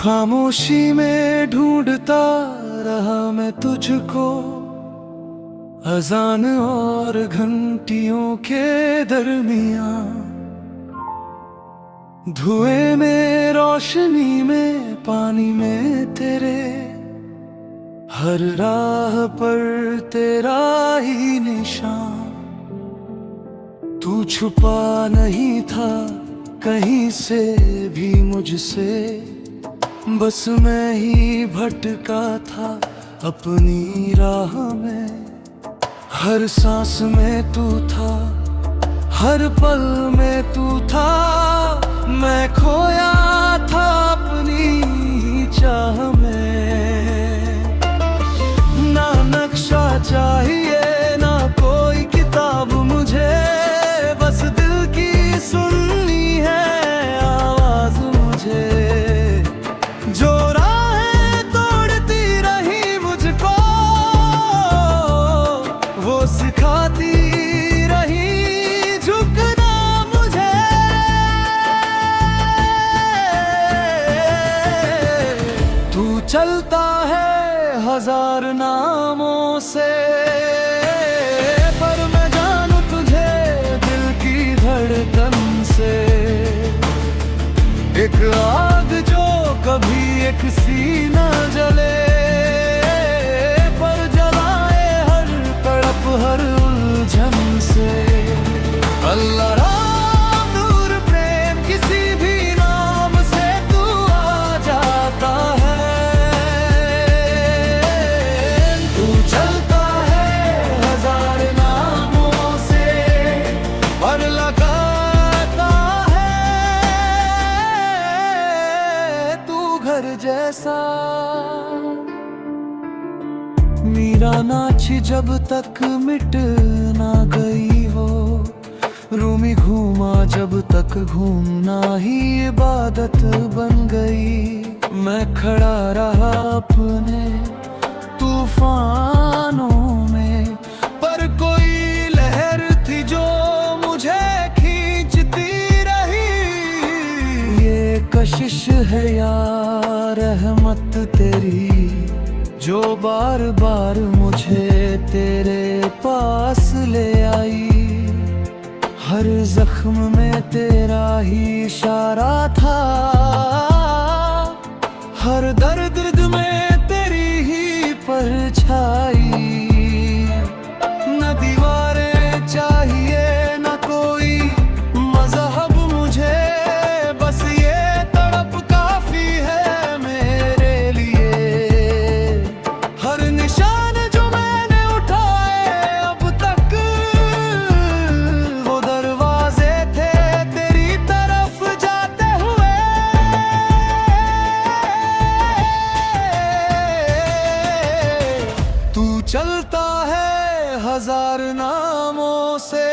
खामोशी में ढूंढता रहा मैं तुझको, अजान और घंटियों के दरमियां, धुएं में, रोशनी में, पानी में तेरे, हर राह पर तेरा ही निशान। तू छुपा नहीं था कहीं से भी मुझसे, बस मैं ही भटका था अपनी राह में। हर सांस में तू था, हर पल में तू था, मैं खोया था अपनी ही चाह में। ना नक्शा चाहिए ना कोई किताब मुझे, बस दिल की सुननी है आवाज मुझे। जो राहें तोड़ती रही मुझको, वो सिखाती रही झुकना मुझे। तू चलता है हजार नामों से, पर मैं जानू तुझे दिल की धड़कन से। एक आग जो कभी एक सीना जले, पर जलाए हर तड़प हर उलझन से। अल्लाह राम नूर प्रेम किसी भी नाम से तू आ जाता है। तू चलता है हजार नामों से, पर लगाता है तू घर जैसा। मीरा नाची जब तक मिट ना गई हो, रूमी घूमा जब तक घूमना ही इबादत बन गई। मैं खड़ा रहा अपने तूफानों में, पर कोई लहर थी जो मुझे खींचती रही। ये कशिश है यार रहमत तेरी, जो बार बार मुझे तेरे पास ले आई। हर जख्म में तेरा ही इशारा था, हर दर्द में तेरी ही परछाई। न दीवारें चाहिए न कोई मजहब मुझे, बस ये तड़प काफी है मेरे लिए। हर निशान जो मैंने उठाए अब तक, वो दरवाजे थे तेरी तरफ जाते हुए। तू चलता है हजार नामों से,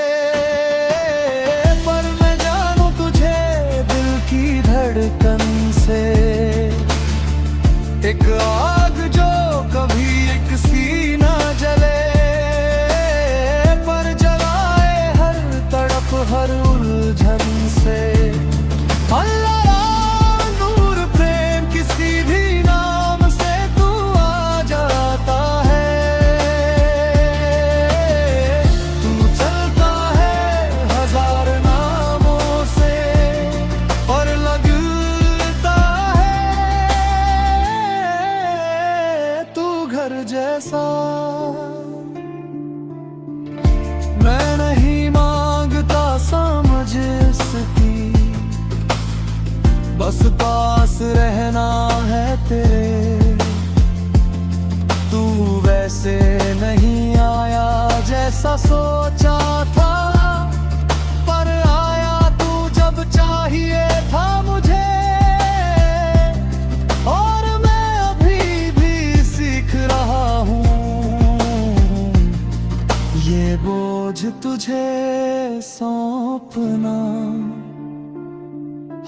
पर मैं जानू तुझे दिल की धड़कन से। एक आग जो कभी एक सीना जले, पर जलाए हर तड़प हर उलझन से। अल्लाह राम नूर प्रेम किसी भी नाम से तू आ जाता है। तू चलता है हजार नामों से, और लगता है तू घर जैसा। मैं नहीं मांगता समझ सकी, बस पास रहना है तेरे। तू वैसे नहीं आया जैसा सोचा था, पर आया तू जब चाहिए था मुझे। और मैं अभी भी सीख रहा हूँ ये बोझ तुझे सौंपना।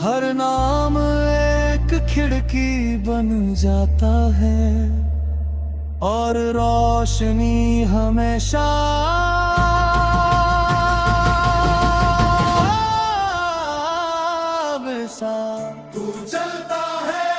हर नाम एक खिड़की बन जाता है, और रोशनी हमेशा तू चलता है।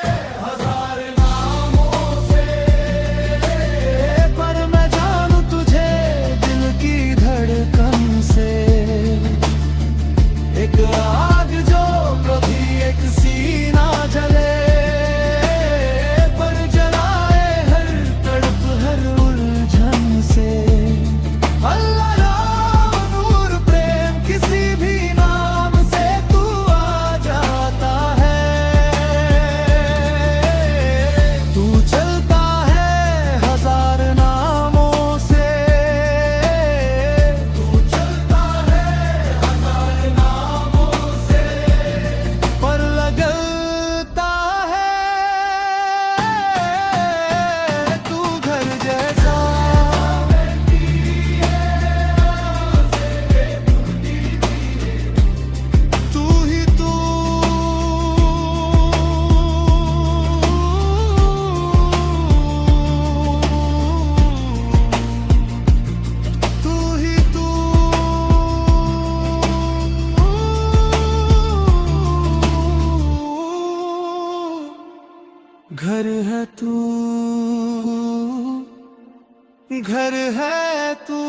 घर है तू, घर है तू।